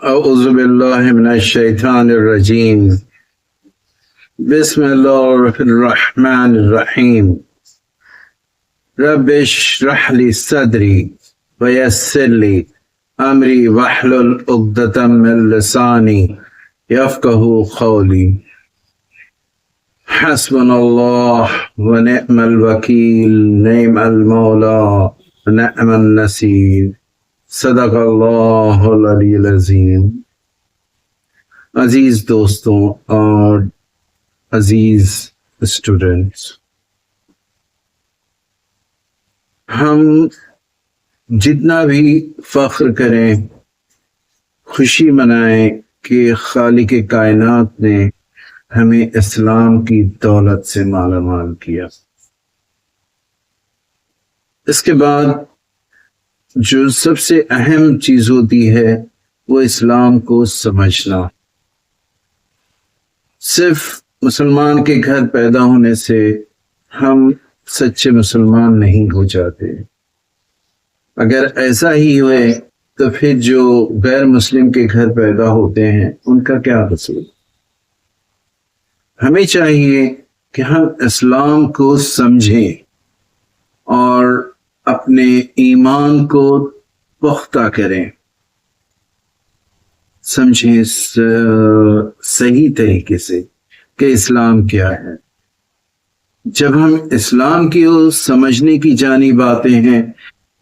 أعوذ بالله من الشيطان الرجيم. بسم الله الرحمن الرحيم. رب اشرح لي صدري ويسر لي أمري واحلل عقدة من لساني يفقهوا قولي. حسبنا الله ونعم الوكيل، نعم المولى ونعم النصير. صدق اللہ العلی العظیم۔ عزیز دوستوں اور عزیز اسٹوڈنٹس، ہم جتنا بھی فخر کریں، خوشی منائیں کہ خالق کائنات نے ہمیں اسلام کی دولت سے مالا مال کیا، اس کے بعد جو سب سے اہم چیز ہوتی ہے وہ اسلام کو سمجھنا۔ صرف مسلمان کے گھر پیدا ہونے سے ہم سچے مسلمان نہیں ہو جاتے۔ اگر ایسا ہی ہوئے تو پھر جو غیر مسلم کے گھر پیدا ہوتے ہیں ان کا کیا قصور؟ ہمیں چاہیے کہ ہم اسلام کو سمجھیں اور اپنے ایمان کو پختہ کریں، سمجھیں صحیح طریقے سے کہ اسلام کیا ہے۔ جب ہم اسلام کی سمجھنے کی جانب آتے ہیں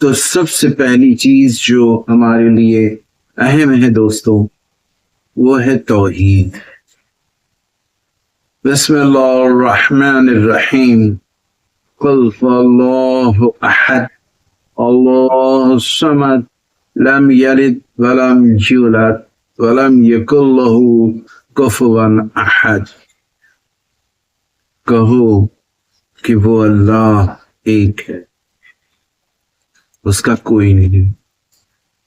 تو سب سے پہلی چیز جو ہمارے لیے اہم ہے دوستوں، وہ ہے توحید۔ بسم اللہ الرحمن الرحیم۔ قل اللہ احد اللہ الصمد لم یلد ولم یولد ولم یکن لہ کفوا احد۔ کہو کہ وہ اللہ ایک ہے، اس کا کوئی نہیں،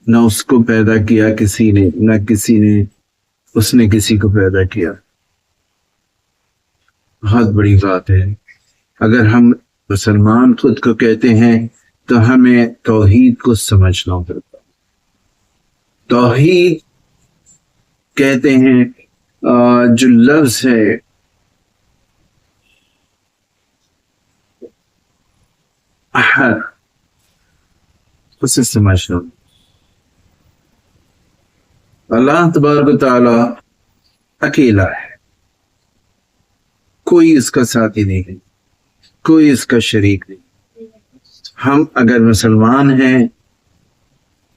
نہ اس کو پیدا کیا کسی نے، نہ کسی نے اس نے کسی کو پیدا کیا۔ بہت بڑی بات ہے۔ اگر ہم مسلمان خود کو کہتے ہیں تو ہمیں توحید کو سمجھنا پڑتا۔ توحید کہتے ہیں جو لفظ ہے احد، اسے سمجھنا۔ اللہ تبارک و تعالی اکیلا ہے، کوئی اس کا ساتھی نہیں ہے، کوئی اس کا شریک نہیں۔ ہم اگر مسلمان ہیں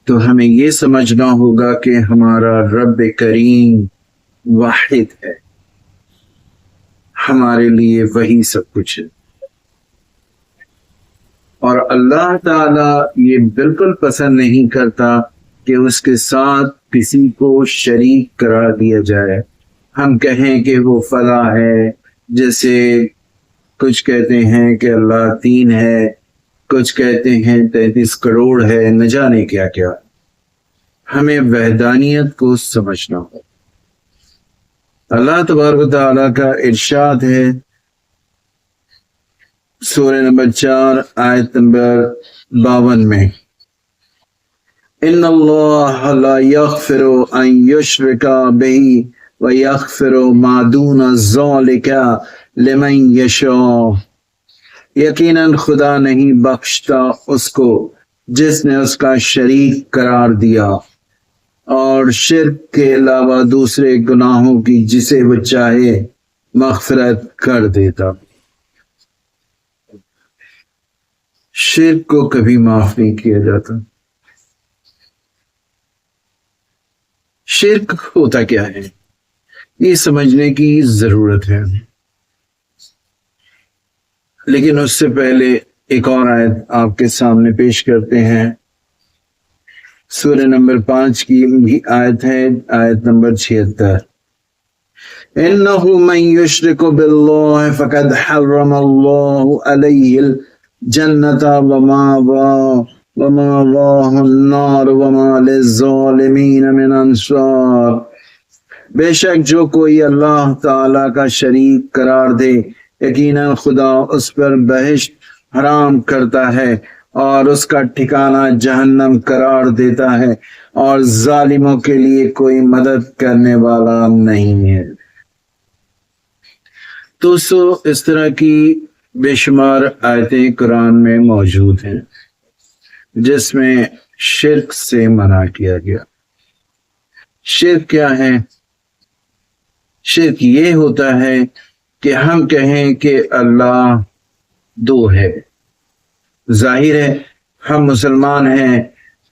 تو ہمیں یہ سمجھنا ہوگا کہ ہمارا رب کریم واحد ہے، ہمارے لیے وہی سب کچھ ہے، اور اللہ تعالی یہ بالکل پسند نہیں کرتا کہ اس کے ساتھ کسی کو شریک قرار دیا جائے۔ ہم کہیں کہ وہ فلاں ہے، جیسے کچھ کہتے ہیں کہ اللہ 3 ہے، کچھ کہتے ہیں 33 کروڑ ہے، نہ جانے کیا کیا۔ ہمیں وحدانیت کو سمجھنا ہو۔ اللہ تبارک و تعالیٰ کا ارشاد ہے سورہ نمبر 4 آیت نمبر 52 میں، ان اللہ لا یغفر ان یشرک بہ ویغفر ما دون ذلک لمن یشاء۔ یقیناً خدا نہیں بخشتا اس کو جس نے اس کا شریک قرار دیا، اور شرک کے علاوہ دوسرے گناہوں کی جسے وہ چاہے مغفرت کر دیتا۔ شرک کو کبھی معاف نہیں کیا جاتا۔ شرک ہوتا کیا ہے یہ سمجھنے کی ضرورت ہے، لیکن اس سے پہلے ایک اور آیت آپ کے سامنے پیش کرتے ہیں۔ سورہ نمبر 5 کی بھی آیت ہے، آیت نمبر 76۔ إِنَّهُ مَن يُشْرِكُ بِاللَّهِ فَقَدْ حَرَّمَ اللَّهُ عَلَيْهِ الْجَنَّةَ وَمَأْوَاهُ النَّارُ وَمَا لِلظَّالِمِينَ مِنْ أَنصَارٍ۔ بے شک جو کوئی اللہ تعالی کا شریک قرار دے، یقیناً خدا اس پر بہشت حرام کرتا ہے، اور اس کا ٹھکانہ جہنم قرار دیتا ہے، اور ظالموں کے لیے کوئی مدد کرنے والا نہیں ہے۔ تو اس طرح کی بے شمار آیتیں قرآن میں موجود ہیں جس میں شرک سے منع کیا گیا۔ شرک کیا ہے؟ شرک یہ ہوتا ہے کہ ہم کہیں کہ اللہ دو ہے۔ ظاہر ہے ہم مسلمان ہیں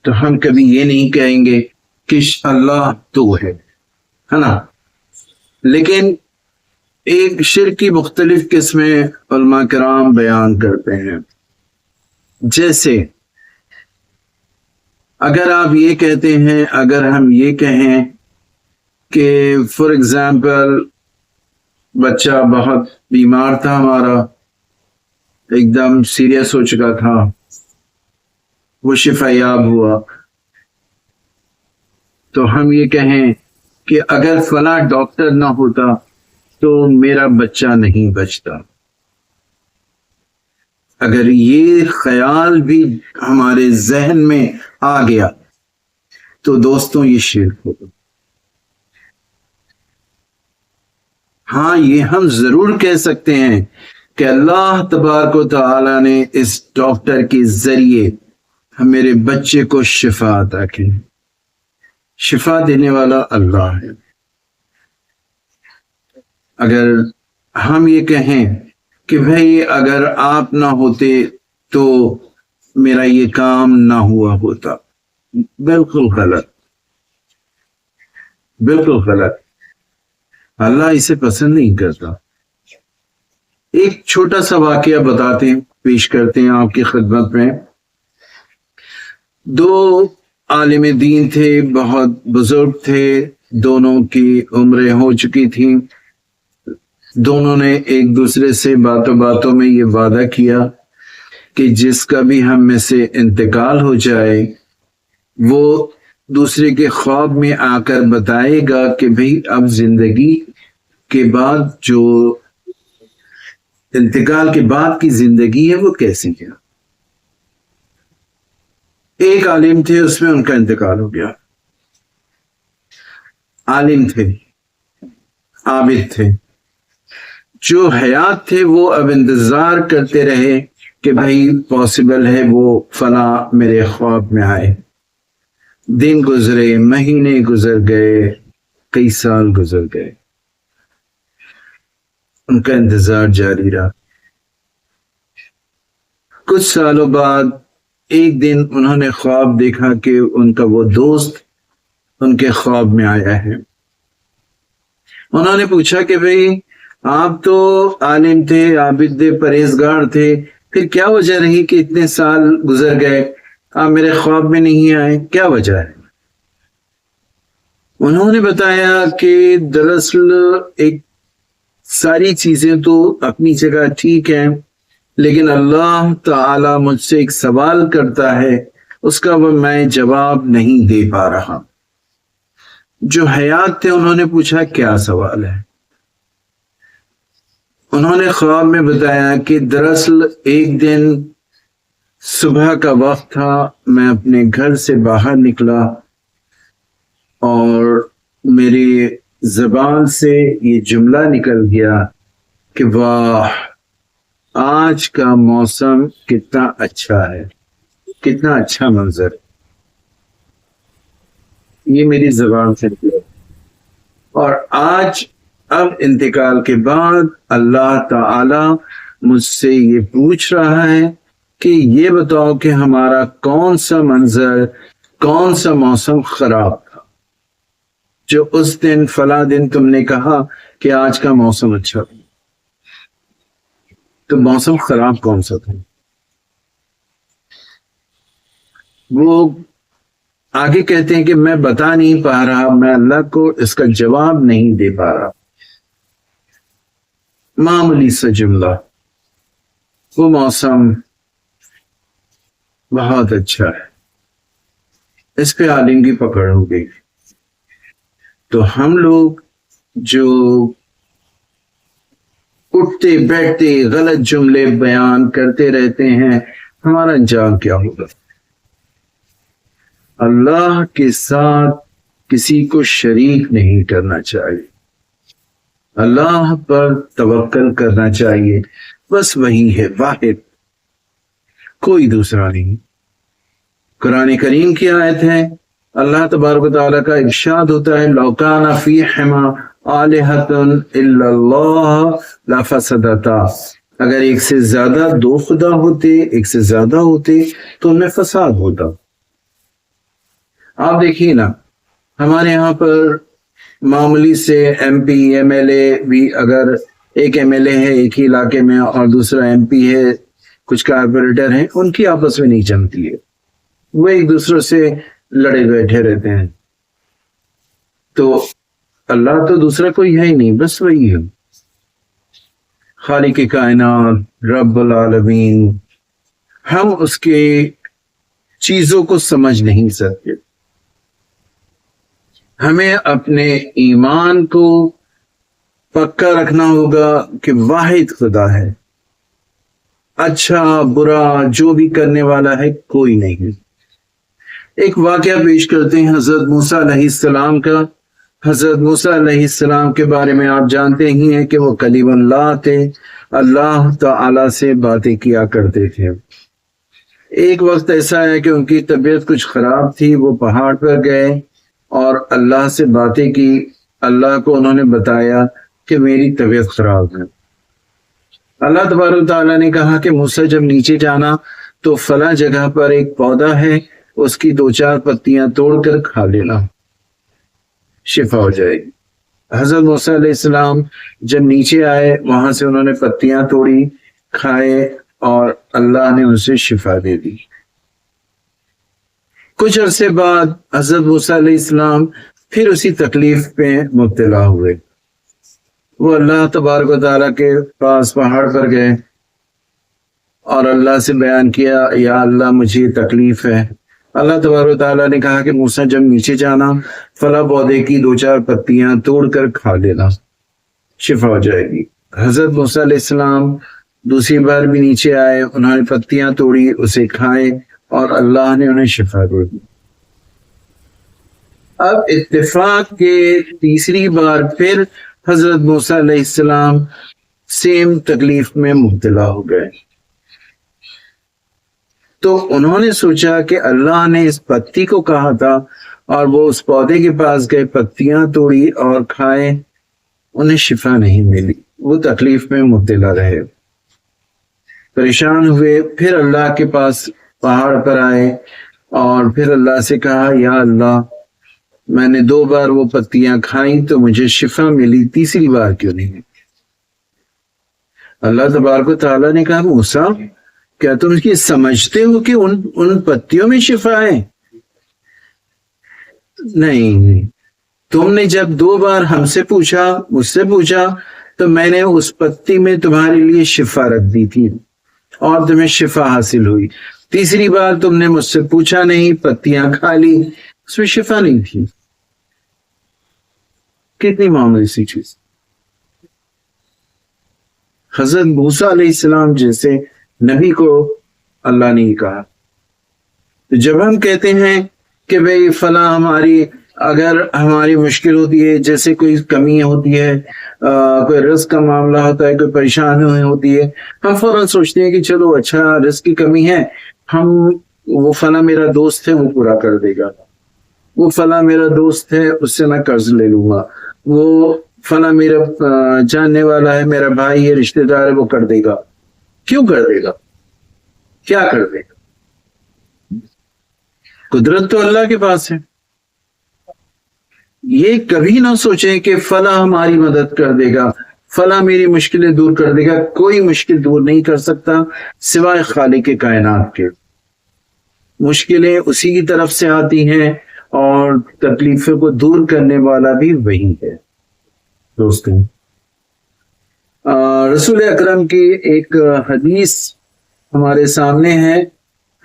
تو ہم کبھی یہ نہیں کہیں گے کہ اللہ دو ہے نا؟ لیکن ایک شرک کی مختلف قسمیں علماء کرام بیان کرتے ہیں۔ جیسے اگر آپ یہ کہتے ہیں، اگر ہم یہ کہیں کہ فار ایگزامپل بچہ بہت بیمار تھا، ہمارا ایک دم سیریس ہو چکا تھا، وہ شفا یاب ہوا، تو ہم یہ کہیں کہ اگر فلاں ڈاکٹر نہ ہوتا تو میرا بچہ نہیں بچتا۔ اگر یہ خیال بھی ہمارے ذہن میں آ گیا تو دوستوں یہ شرک ہوگا۔ ہاں، یہ ہم ضرور کہہ سکتے ہیں کہ اللہ تبارک و تعالی نے اس ڈاکٹر کے ذریعے میرے بچے کو شفا عطا کی۔ شفا دینے والا اللہ ہے۔ اگر ہم یہ کہیں کہ بھئی اگر آپ نہ ہوتے تو میرا یہ کام نہ ہوا ہوتا، بالکل غلط، بالکل غلط۔ اللہ اسے پسند نہیں کرتا۔ ایک چھوٹا سا واقعہ بتاتے ہیں، پیش کرتے ہیں آپ کی خدمت میں۔ دو عالم دین تھے، بہت بزرگ تھے، دونوں کی عمریں ہو چکی تھیں۔ دونوں نے ایک دوسرے سے باتوں باتوں میں یہ وعدہ کیا کہ جس کا بھی ہم میں سے انتقال ہو جائے وہ دوسرے کے خواب میں آ کر بتائے گا کہ بھئی اب زندگی کے بعد جو انتقال کے بعد کی زندگی ہے وہ کیسی ہے۔ ایک عالم تھے، اس میں ان کا انتقال ہو گیا۔ عالم تھے، عابد تھے، جو حیات تھے وہ اب انتظار کرتے رہے کہ بھئی پاسبل ہے وہ فلاں میرے خواب میں آئے۔ دن گزرے، مہینے گزر گئے، کئی سال گزر گئے، ان کا انتظار جاری رہا۔ کچھ سالوں بعد ایک دن انہوں نے خواب دیکھا کہ ان کا وہ دوست ان کے خواب میں آیا ہے۔ انہوں نے پوچھا کہ بھئی آپ تو عالم تھے، عابد تھے، پرہیزگار تھے، پھر کیا وجہ رہی کہ اتنے سال گزر گئے آپ میرے خواب میں نہیں آئے، کیا وجہ ہے؟ انہوں نے بتایا کہ دراصل ایک ساری چیزیں تو اپنی جگہ ٹھیک ہیں، لیکن اللہ تعالی مجھ سے ایک سوال کرتا ہے، اس کا وہ میں جواب نہیں دے پا رہا۔ جو حیات تھے انہوں نے پوچھا کیا سوال ہے؟ انہوں نے خواب میں بتایا کہ دراصل ایک دن صبح کا وقت تھا، میں اپنے گھر سے باہر نکلا اور میری زبان سے یہ جملہ نکل گیا کہ واہ، آج کا موسم کتنا اچھا ہے، کتنا اچھا منظر۔ یہ میری زبان سے نکلا، اور آج اب انتقال کے بعد اللہ تعالی مجھ سے یہ پوچھ رہا ہے کہ یہ بتاؤ کہ ہمارا کون سا منظر، کون سا موسم خراب تھا جو اس دن فلاں دن تم نے کہا کہ آج کا موسم اچھا تھا۔ تو موسم خراب کون سا تھا؟ وہ آگے کہتے ہیں کہ میں بتا نہیں پا رہا، میں اللہ کو اس کا جواب نہیں دے پا رہا۔ معمولی سا جملہ، وہ موسم بہت اچھا ہے، اس پہ عالم کی پکڑ ہو گئی۔ تو ہم لوگ جو اٹھتے بیٹھتے غلط جملے بیان کرتے رہتے ہیں، ہمارا انجام کیا ہوگا؟ اللہ کے ساتھ کسی کو شریک نہیں کرنا چاہیے، اللہ پر توکل کرنا چاہیے، بس وہی ہے واحد، کوئی دوسرا نہیں۔ قرآن کریم کی آیت ہے، اللہ تبارک و تعالیٰ کا ارشاد ہوتا ہے، لو کان فیہما آلہۃ الا اللہ لفسدتا، اگر ایک سے زیادہ دو خدا ہوتے، ایک سے زیادہ ہوتے تو ان میں فساد ہوتا۔ آپ دیکھیے نا، ہمارے یہاں پر معمولی سے M P M L A بھی، اگر ایک ایم ایل اے ہے ایک ہی علاقے میں اور دوسرا ایم پی ہے، کچھ کارپوریٹر ہیں، ان کی آپس میں نہیں جمتی ہے، وہ ایک دوسرے سے لڑے بیٹھے رہتے ہیں۔ تو اللہ تو دوسرا کوئی ہے ہی نہیں، بس وہی ہے، خالق کائنات، رب العالمین۔ ہم اس کے چیزوں کو سمجھ نہیں سکتے۔ ہمیں اپنے ایمان کو پکا رکھنا ہوگا کہ واحد خدا ہے، اچھا برا جو بھی کرنے والا ہے کوئی نہیں۔ ایک واقعہ پیش کرتے ہیں حضرت موسیٰ علیہ السلام کا۔ حضرت موسیٰ علیہ السلام کے بارے میں آپ جانتے ہی ہیں کہ وہ کلیم اللہ تھے، اللہ تعالی سے باتیں کیا کرتے تھے۔ ایک وقت ایسا ہے کہ ان کی طبیعت کچھ خراب تھی، وہ پہاڑ پر گئے اور اللہ سے باتیں کی۔ اللہ کو انہوں نے بتایا کہ میری طبیعت خراب ہے۔ اللہ تبارک تعالیٰ نے کہا کہ موسیٰ جب نیچے جانا تو فلاں جگہ پر ایک پودا ہے، اس کی 2-4 پتیاں توڑ کر کھا لینا، شفا ہو جائے گی۔ حضرت موسیٰ علیہ السلام جب نیچے آئے، وہاں سے انہوں نے پتیاں توڑی، کھائے اور اللہ نے اسے شفا دے دی۔ کچھ عرصے بعد حضرت موسیٰ علیہ السلام پھر اسی تکلیف پہ مبتلا ہوئے۔ وہ اللہ تبارک و تعالیٰ کے پاس پہاڑ پر گئے اور اللہ سے بیان کیا، یا اللہ مجھے تکلیف ہے۔ اللہ تبارک و تعالیٰ نے کہا کہ موسیٰ جب نیچے جانا، فلاں پودے کی 2-4 پتیاں توڑ کر کھا لینا، شفا ہو جائے گی۔ حضرت موسیٰ علیہ السلام دوسری بار بھی نیچے آئے، انہوں نے پتیاں توڑی، اسے کھائے اور اللہ نے انہیں شفا دے دی۔ اب اتفاق کے تیسری بار پھر حضرت موسیٰ علیہ السلام سیم تکلیف میں مبتلا ہو گئے، تو انہوں نے سوچا کہ اللہ نے اس پتی کو کہا تھا، اور وہ اس پودے کے پاس گئے، پتیاں توڑی اور کھائے، انہیں شفا نہیں ملی، وہ تکلیف میں مبتلا رہے، پریشان ہوئے۔ پھر اللہ کے پاس پہاڑ پر آئے اور پھر اللہ سے کہا، یا اللہ میں نے 2 بار وہ پتیاں کھائیں تو مجھے شفا ملی، تیسری بار کیوں نہیں؟ اللہ تبارک و تعالیٰ نے کہا، موسیٰ کیا تم یہ سمجھتے ہو کہ ان پتیوں میں شفا ہے؟ نہیں، تم نے جب 2 بار ہم سے پوچھا، مجھ سے پوچھا، تو میں نے اس پتی میں تمہارے لیے شفا رکھ دی تھی اور تمہیں شفا حاصل ہوئی۔ تیسری بار تم نے مجھ سے پوچھا نہیں، پتیاں کھا لی، اس میں شفا نہیں تھی۔ کتنی معمولی سی چیز۔ حضرت موسیٰ علیہ السلام جیسے نبی کو اللہ نے کہا۔ تو جب ہم کہتے ہیں کہ بھئی فلاں اگر ہماری مشکل ہوتی ہے، جیسے کوئی کمی ہوتی ہے، کوئی رزق کا معاملہ ہوتا ہے، کوئی پریشانی ہوتی ہے، ہم فوراً سوچتے ہیں کہ چلو اچھا رزق کی کمی ہے، وہ فلاں میرا دوست ہے وہ پورا کر دے گا، وہ فلاں میرا دوست ہے اس سے میں قرض لے لوں گا، وہ فلاں میرا جاننے والا ہے، میرا بھائی ہے، رشتہ دار ہے، وہ کر دے گا۔ کیوں کر دے گا؟ کیا کر دے گا؟ قدرت تو اللہ کے پاس ہے۔ یہ کبھی نہ سوچیں کہ فلاں ہماری مدد کر دے گا، فلاں میری مشکلیں دور کر دے گا۔ کوئی مشکل دور نہیں کر سکتا سوائے خالق کائنات کے۔ مشکلیں اسی کی طرف سے آتی ہیں اور تکلیفوں کو دور کرنے والا بھی وہی ہے۔ دوستوں، رسول اکرم کی ایک حدیث ہمارے سامنے ہے،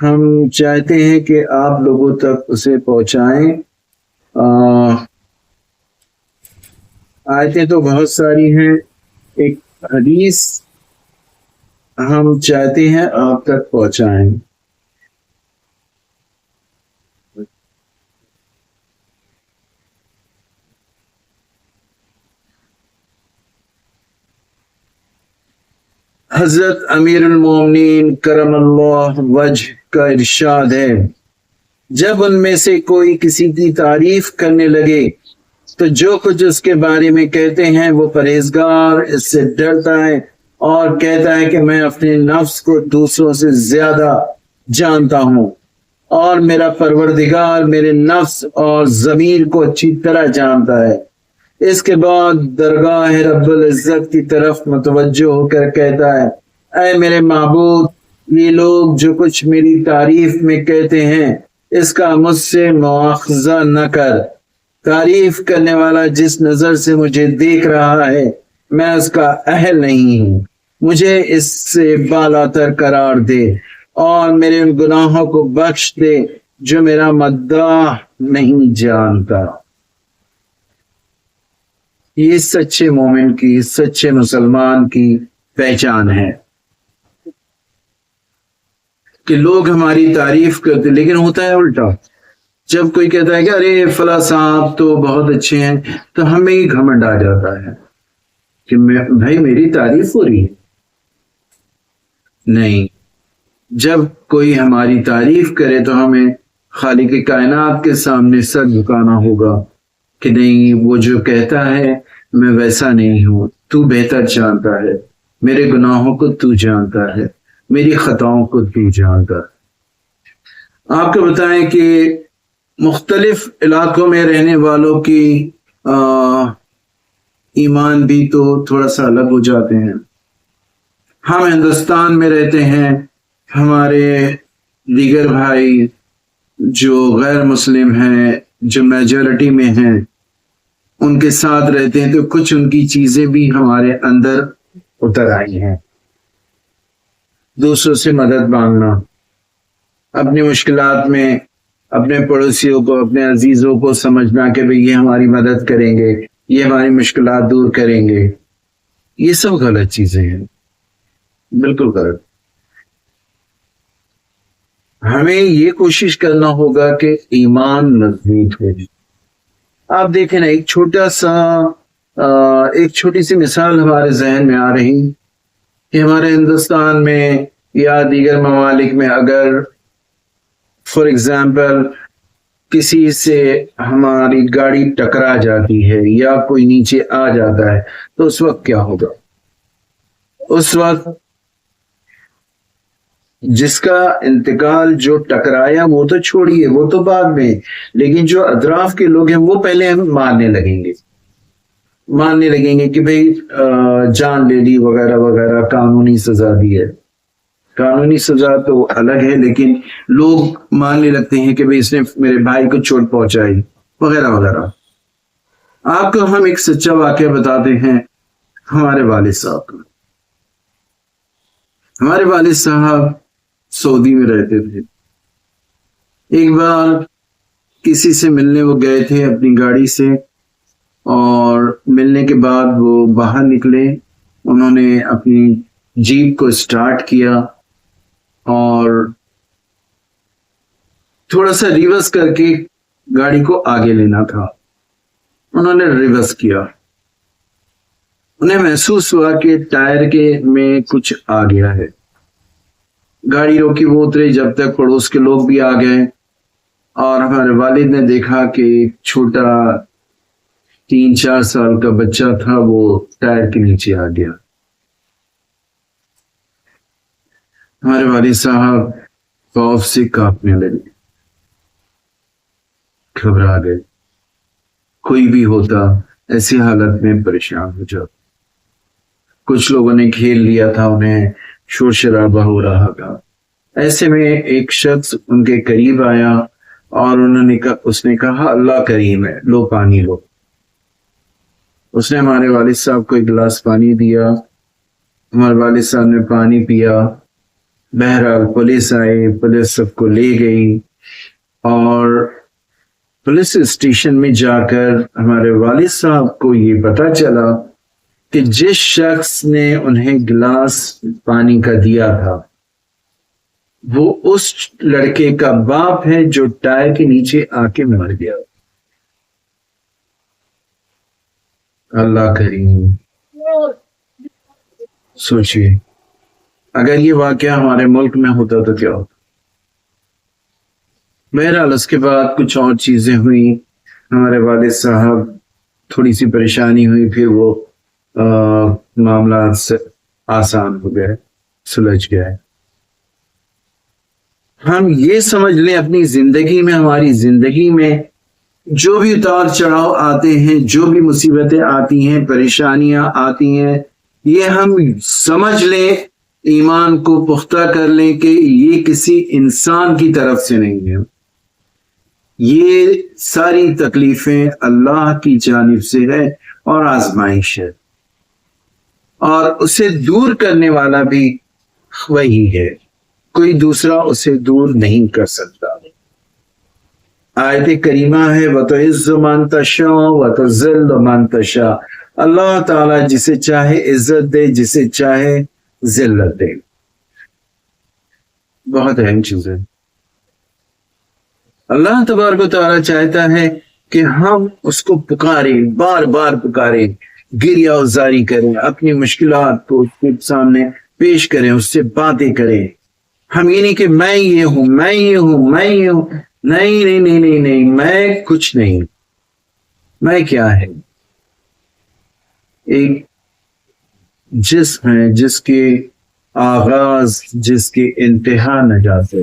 ہم چاہتے ہیں کہ آپ لوگوں تک اسے پہنچائیں۔ آیتیں تو بہت ساری ہیں، ایک حدیث ہم چاہتے ہیں آپ تک پہنچائیں۔ حضرت امیر المومنین کرم اللہ وجہ کا ارشاد ہے، جب ان میں سے کوئی کسی کی تعریف کرنے لگے تو جو کچھ اس کے بارے میں کہتے ہیں وہ پرہیزگار اس سے ڈرتا ہے اور کہتا ہے کہ میں اپنے نفس کو دوسروں سے زیادہ جانتا ہوں اور میرا پروردگار میرے نفس اور ضمیر کو اچھی طرح جانتا ہے۔ اس کے بعد درگاہ رب العزت کی طرف متوجہ ہو کر کہتا ہے، اے میرے معبود، یہ لوگ جو کچھ میری تعریف میں کہتے ہیں اس کا مجھ سے مواخذہ نہ کر۔ تعریف کرنے والا جس نظر سے مجھے دیکھ رہا ہے میں اس کا اہل نہیں ہوں، مجھے اس سے بالاتر قرار دے اور میرے ان گناہوں کو بخش دے جو میرا مداح نہیں جانتا۔ یہ سچے مومن کی، سچے مسلمان کی پہچان ہے کہ لوگ ہماری تعریف کرتے، لیکن ہوتا ہے الٹا۔ جب کوئی کہتا ہے کہ ارے فلاں صاحب تو بہت اچھے ہیں تو ہمیں ہی گھمنڈ آ جاتا ہے کہ بھائی میری تعریف ہو رہی ہے۔ نہیں، جب کوئی ہماری تعریف کرے تو ہمیں خالق کائنات کے سامنے سر جھکانا ہوگا کہ نہیں، وہ جو کہتا ہے میں ویسا نہیں ہوں، تو بہتر جانتا ہے، میرے گناہوں کو تو جانتا ہے، میری خطاؤں کو تو جانتا ہے۔ آپ کو بتائیں کہ مختلف علاقوں میں رہنے والوں کی ایمان بھی تو تھوڑا سا الگ ہو جاتے ہیں۔ ہم ہندوستان میں رہتے ہیں، ہمارے دیگر بھائی جو غیر مسلم ہیں، جو میجورٹی میں ہیں، ان کے ساتھ رہتے ہیں تو کچھ ان کی چیزیں بھی ہمارے اندر اتر آئی ہیں۔ دوسروں سے مدد مانگنا، اپنی مشکلات میں اپنے پڑوسیوں کو، اپنے عزیزوں کو سمجھنا کہ بھئی یہ ہماری مدد کریں گے، یہ ہماری مشکلات دور کریں گے، یہ سب غلط چیزیں ہیں، بالکل غلط۔ ہمیں یہ کوشش کرنا ہوگا کہ ایمان مضبوط ہو۔ آپ دیکھیں نا، ایک چھوٹی سی مثال ہمارے ذہن میں آ رہی کہ ہمارے ہندوستان میں یا دیگر ممالک میں اگر فار ایگزامپل کسی سے ہماری گاڑی ٹکرا جاتی ہے یا کوئی نیچے آ جاتا ہے تو اس وقت کیا ہوگا؟ اس وقت جس کا انتقال، جو ٹکرایا وہ تو چھوڑیے، وہ تو بعد میں، لیکن جو اطراف کے لوگ ہیں وہ پہلے ہم ماننے لگیں گے کہ بھئی جان لے لی وغیرہ وغیرہ، قانونی سزا دی ہے۔ قانونی سزا تو الگ ہے، لیکن لوگ ماننے لگتے ہیں کہ بھئی اس نے میرے بھائی کو چوٹ پہنچائی وغیرہ وغیرہ۔ آپ کو ہم ایک سچا واقعہ بتاتے ہیں ہمارے والد صاحب کا۔ ہمارے والد صاحب سعودی میں رہتے تھے۔ ایک بار کسی سے ملنے وہ گئے تھے اپنی گاڑی سے، اور ملنے کے بعد وہ باہر نکلے، انہوں نے اپنی جیپ کو سٹارٹ کیا اور تھوڑا سا ریورس کر کے گاڑی کو آگے لینا تھا۔ انہوں نے ریورس کیا، انہیں محسوس ہوا کہ ٹائر کے میں کچھ آ گیا ہے۔ گاڑی روکی، وہ اترے، جب تک پڑوس کے لوگ بھی آ گئے، اور ہمارے والد نے دیکھا کہ ایک چھوٹا 3-4 سال کا بچہ تھا، وہ ٹائر کے نیچے آ گیا۔ ہمارے والد صاحب خوف سے کانپنے لگے، گھبرا گئے۔ کوئی بھی ہوتا ایسی حالت میں پریشان ہو جاتا۔ کچھ لوگوں نے کھیل لیا تھا، انہیں شور شرابہ ہو رہا تھا۔ ایسے میں ایک شخص ان کے قریب آیا اور اس نے کہا اللہ کریم ہے، لو پانی لو۔ اس نے ہمارے والد صاحب کو ایک گلاس پانی دیا، ہمارے والد صاحب نے پانی پیا۔ بہرحال پولیس آئی، پولیس سب کو لے گئی، اور پولیس اسٹیشن میں جا کر ہمارے والد صاحب کو یہ پتا چلا کہ جس شخص نے انہیں گلاس پانی کا دیا تھا وہ اس لڑکے کا باپ ہے جو ٹائر کے نیچے آ کے مر گیا۔ اللہ کریم، سوچئے اگر یہ واقعہ ہمارے ملک میں ہوتا تو کیا ہوتا۔ بہرحال اس کے بعد کچھ اور چیزیں ہوئیں، ہمارے والد صاحب تھوڑی سی پریشانی ہوئی، پھر وہ معاملات آسان ہو گئے، سلجھ گئے۔ ہم یہ سمجھ لیں اپنی زندگی میں، ہماری زندگی میں جو بھی اتار چڑھاؤ آتے ہیں، جو بھی مصیبتیں آتی ہیں، پریشانیاں آتی ہیں، یہ ہم سمجھ لیں، ایمان کو پختہ کر لیں کہ یہ کسی انسان کی طرف سے نہیں ہے، یہ ساری تکلیفیں اللہ کی جانب سے ہے اور آزمائش ہے، اور اسے دور کرنے والا بھی وہی ہے، کوئی دوسرا اسے دور نہیں کر سکتا۔ آیت کریمہ ہے وَتُعِزُّ مَن تَشَاءُ وَتُذِلُّ مَن تَشَاءُ، اللہ تعالیٰ جسے چاہے عزت دے، جسے چاہے ذلت دے۔ بہت اہم چیز ہے۔ اللہ تبارک و تعالیٰ چاہتا ہے کہ ہم اس کو پکاریں، بار بار پکاریں، گریہ ازاری کریں، اپنی مشکلات کو اس کے سامنے پیش کریں، اس سے باتیں کریں۔ ہم یہ نہیں کہ میں یہ ہوں، میں یہ ہوں، میں یہ ہوں، نہیں نہیں نہیں نہیں نہیں، میں کچھ نہیں، میں کیا ہے؟ ایک جسم ہے جس کے آغاز، جس کی انتہا نجات ہے،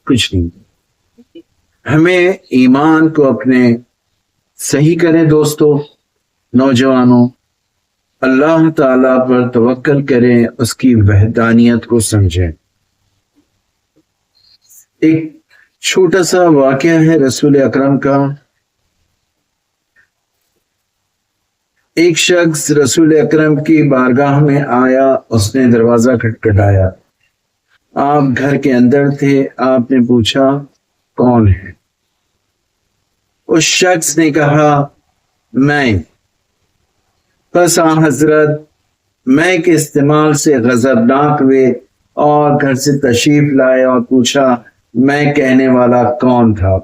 کچھ نہیں۔ ہمیں ایمان کو اپنے صحیح کریں دوستو، نوجوانوں، اللہ تعالیٰ پر توکل کریں، اس کی وحدانیت کو سمجھیں۔ ایک چھوٹا سا واقعہ ہے رسول اکرم کا۔ ایک شخص رسول اکرم کی بارگاہ میں آیا، اس نے دروازہ کھٹکھٹایا، آپ گھر کے اندر تھے، آپ نے پوچھا کون ہے؟ اس شخص نے کہا میں۔ پس حضرت میں کے استعمال سے غضبناک ہوئے اور گھر سے تشریف لائے اور پوچھا میں کہنے والا کون تھا؟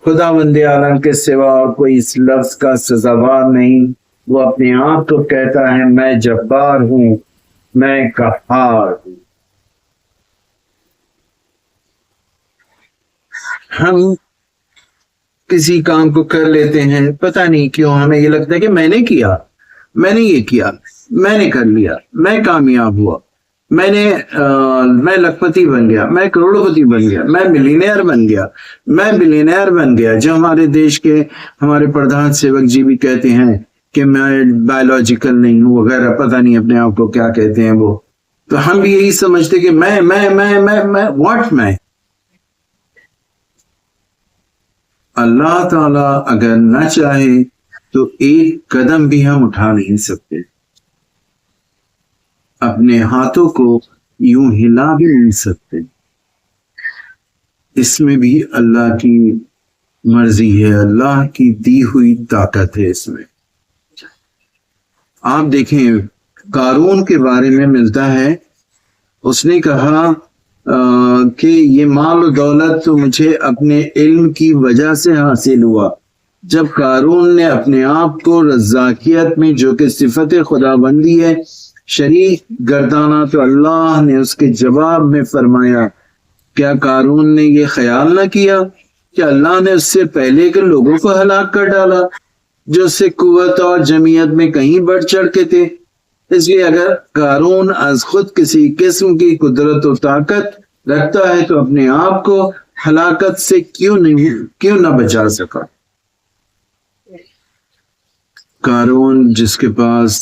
خداوند عالم کے سوا اور کوئی اس لفظ کا سزاوار نہیں، وہ اپنے آپ کو کہتا ہے میں جبار ہوں، میں قہار ہوں۔ ہم کسی کام کو کر لیتے ہیں، پتہ نہیں کیوں ہمیں یہ لگتا ہے کہ میں نے کیا، میں نے یہ کیا، میں نے کر لیا، میں کامیاب ہوا، میں لکھپتی بن گیا، میں کروڑپتی بن گیا، میں ملینئر بن گیا، میں بلینئر بن گیا۔ جو ہمارے دیش کے ہمارے پردھان سیوک جی بھی کہتے ہیں کہ میں بایولوجیکل نہیں ہوں وغیرہ، پتہ نہیں اپنے آپ کو کیا کہتے ہیں وہ، تو ہم بھی یہی سمجھتے کہ میں واٹ میں۔ اللہ تعالیٰ اگر نہ چاہے تو ایک قدم بھی ہم اٹھا نہیں سکتے، اپنے ہاتھوں کو یوں ہلا بھی نہیں سکتے، اس میں بھی اللہ کی مرضی ہے، اللہ کی دی ہوئی طاقت ہے اس میں۔ آپ دیکھیں قارون کے بارے میں ملتا ہے، اس نے کہا کہ یہ مال و دولت تو مجھے اپنے علم کی وجہ سے حاصل ہوا۔ جب قارون نے اپنے آپ کو رزاقیت میں جو کہ صفت خداوندی ہے شریک گردانا تو اللہ نے اس کے جواب میں فرمایا کیا قارون نے یہ خیال نہ کیا کہ اللہ نے اس سے پہلے کے لوگوں کو ہلاک کر ڈالا جو اس سے قوت اور جمعیت میں کہیں بڑھ چڑھ کے تھے؟ اس لیے اگر قارون از خود کسی قسم کی قدرت و طاقت رکھتا ہے تو اپنے آپ کو ہلاکت سے کیوں نہ بچا سکا؟ قارون جس کے پاس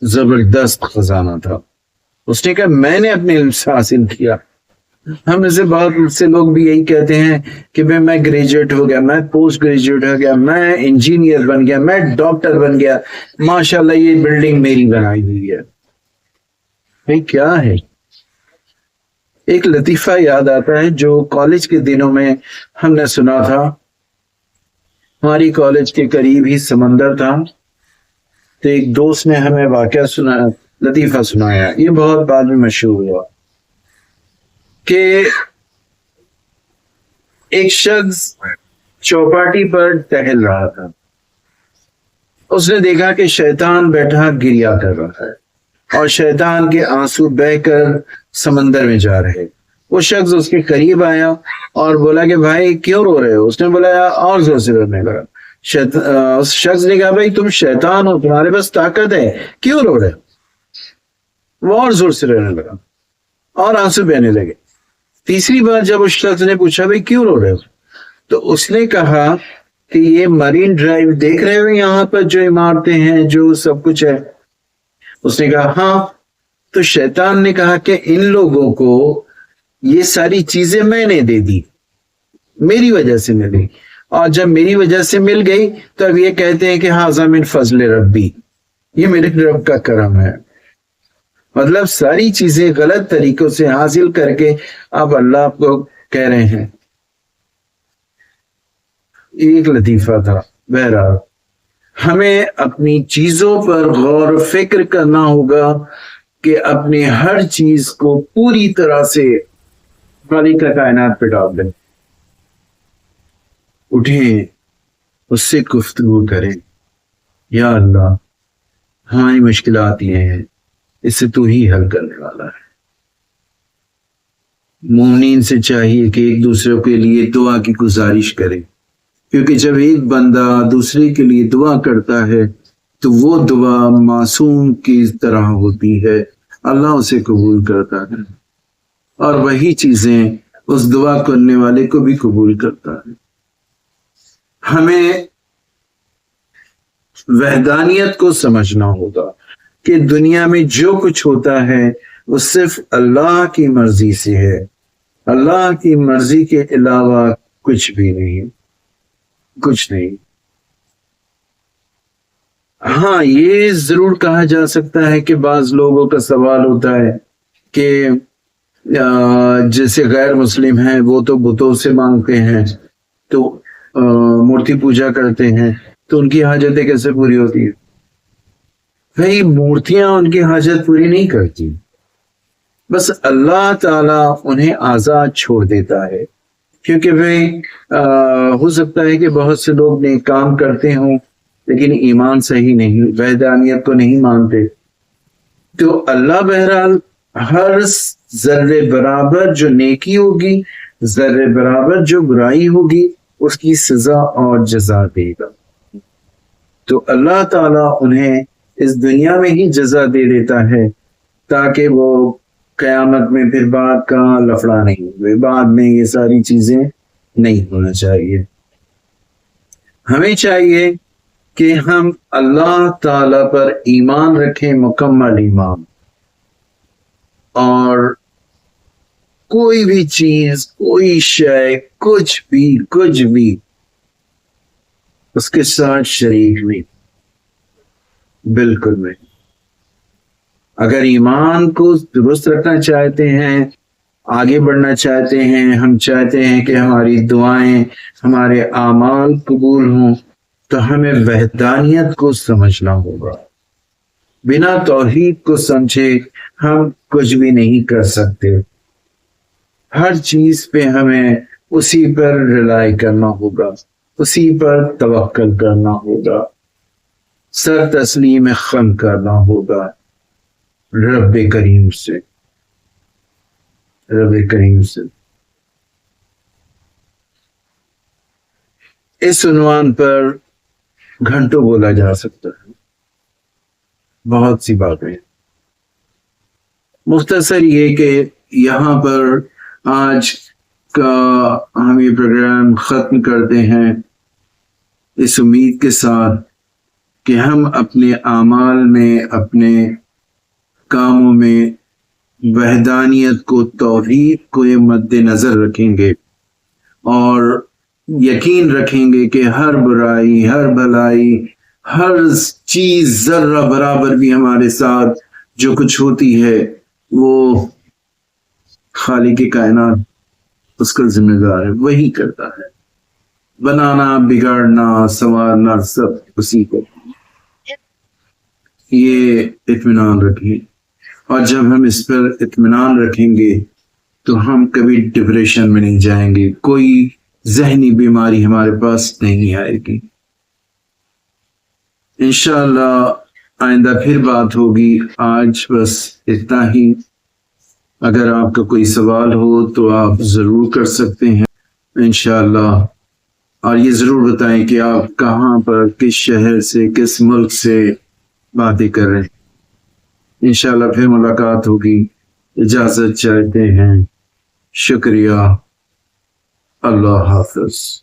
زبردست خزانہ تھا، اس نے کہا میں نے اپنے علم سے حاصل کیا۔ ہم میں سے بہت سے لوگ بھی یہی کہتے ہیں کہ میں گریجویٹ ہو گیا، میں پوسٹ گریجویٹ ہو گیا، میں انجینئر بن گیا، میں ڈاکٹر بن گیا، ماشاءاللہ یہ بلڈنگ میری بنائی ہوئی ہے۔ بھئی کیا ہے؟ ایک لطیفہ یاد آتا ہے جو کالج کے دنوں میں ہم نے سنا تھا۔ ہماری کالج کے قریب ہی سمندر تھا، تو ایک دوست نے ہمیں واقعہ سنایا، لطیفہ سنایا، یہ بہت بعد میں مشہور ہوا کہ ایک شخص چوپاٹی پر ٹہل رہا تھا، اس نے دیکھا کہ شیطان بیٹھا گریا کر رہا ہے اور شیطان کے آنسو بہہ کر سمندر میں جا رہے۔ وہ شخص اس کے قریب آیا اور بولا کہ بھائی کیوں رو رہے ہو؟ اس نے بولا اور زور سے رونے لگا۔ اس شخص نے کہا بھائی تم شیطان ہو، تمہارے پاس طاقت ہے، کیوں رو رہے ہو؟ وہ اور زور سے رونے لگا اور آنسو بہنے لگے۔ تیسری بار جب اس شخص نے پوچھا بھائی کیوں رو رہے ہو، تو اس نے کہا کہ یہ مرین ڈرائیو دیکھ رہے ہو، یہاں پر جو عمارتیں ہیں، جو سب کچھ ہے۔ اس نے کہا ہاں۔ تو شیطان نے کہا کہ ان لوگوں کو یہ ساری چیزیں میں نے دے دی، میری وجہ سے ملی، اور جب میری وجہ سے مل گئی تو اب یہ کہتے ہیں کہ ھذا من فضل ربی، یہ میرے رب کا کرم ہے۔ مطلب ساری چیزیں غلط طریقوں سے حاصل کر کے اب اللہ آپ کو کہہ رہے ہیں۔ ایک لطیفہ تھا۔ بہرحال ہمیں اپنی چیزوں پر غور و فکر کرنا ہوگا کہ اپنی ہر چیز کو پوری طرح سے خالق کائنات پہ ڈال دیں، اٹھیں، اس سے گفتگو کریں، یا اللہ ہماری مشکلات یہ ہیں، اس سے تو ہی حل کرنے والا ہے۔ مومنین سے چاہیے کہ ایک دوسرے کے لیے دعا کی گزارش کریں، کیونکہ جب ایک بندہ دوسرے کے لیے دعا کرتا ہے تو وہ دعا معصوم کی طرح ہوتی ہے، اللہ اسے قبول کرتا ہے، اور وہی چیزیں اس دعا کرنے والے کو بھی قبول کرتا ہے۔ ہمیں وحدانیت کو سمجھنا ہوگا کہ دنیا میں جو کچھ ہوتا ہے وہ صرف اللہ کی مرضی سے ہے، اللہ کی مرضی کے علاوہ کچھ بھی نہیں، کچھ نہیں۔ ہاں یہ ضرور کہا جا سکتا ہے کہ بعض لوگوں کا سوال ہوتا ہے کہ جیسے غیر مسلم ہیں وہ تو بتوں سے مانگتے ہیں، تو مورتی پوجا کرتے ہیں، تو ان کی حاجتیں کیسے پوری ہوتی ہیں؟ بھائی مورتیاں ان کی حاجت پوری نہیں کرتی، بس اللہ تعالیٰ انہیں آزاد چھوڑ دیتا ہے، کیونکہ بھائی ہو سکتا ہے کہ بہت سے لوگ نیک کام کرتے ہوں لیکن ایمان صحیح نہیں، وحدانیت کو نہیں مانتے، تو اللہ بہرحال ہر ذرے برابر جو نیکی ہوگی، ذرے برابر جو برائی ہوگی، اس کی سزا اور جزا دے گا۔ تو اللہ تعالیٰ انہیں اس دنیا میں ہی جزا دے دیتا ہے تاکہ وہ قیامت میں پھر بعد کا لفڑا نہیں ہوئے، بعد میں یہ ساری چیزیں نہیں ہونا چاہیے۔ ہمیں چاہیے کہ ہم اللہ تعالیٰ پر ایمان رکھیں، مکمل ایمان، اور کوئی بھی چیز، کوئی شے، کچھ بھی اس کے ساتھ شریک نہیں، بالکل نہیں۔ اگر ایمان کو درست رکھنا چاہتے ہیں، آگے بڑھنا چاہتے ہیں، ہم چاہتے ہیں کہ ہماری دعائیں، ہمارے اعمال قبول ہوں، تو ہمیں وحدانیت کو سمجھنا ہوگا۔ بنا توحید کو سمجھے ہم کچھ بھی نہیں کر سکتے۔ ہر چیز پہ ہمیں اسی پر ریلائی کرنا ہوگا، اسی پر توکل کرنا ہوگا، سر تسلیم خم کرنا ہوگا رب کریم سے، رب کریم سے۔ اس عنوان پر گھنٹوں بولا جا سکتا ہے، بہت سی باتیں۔ مختصر یہ کہ یہاں پر آج کا ہم یہ پروگرام ختم کرتے ہیں اس امید کے ساتھ کہ ہم اپنے اعمال میں، اپنے کاموں میں وحدانیت کو، توحید کو یہ مد نظر رکھیں گے، اور یقین رکھیں گے کہ ہر برائی، ہر بلائی، ہر چیز ذرہ برابر بھی ہمارے ساتھ جو کچھ ہوتی ہے وہ خالق کائنات اس کا ذمہ دار ہے، وہی کرتا ہے، بنانا بگاڑنا سنوارنا سب اسی کو، یہ اطمینان رکھیں، اور جب ہم اس پر اطمینان رکھیں گے تو ہم کبھی ڈپریشن میں نہیں جائیں گے، کوئی ذہنی بیماری ہمارے پاس نہیں آئے گی۔ انشاءاللہ آئندہ پھر بات ہوگی، آج بس اتنا ہی۔ اگر آپ کا کوئی سوال ہو تو آپ ضرور کر سکتے ہیں انشاءاللہ، اور یہ ضرور بتائیں کہ آپ کہاں پر، کس شہر سے، کس ملک سے باتیں کر رہے ہیں۔ انشاءاللہ پھر ملاقات ہوگی، اجازت چاہتے ہیں، شکریہ، اللہ حافظ۔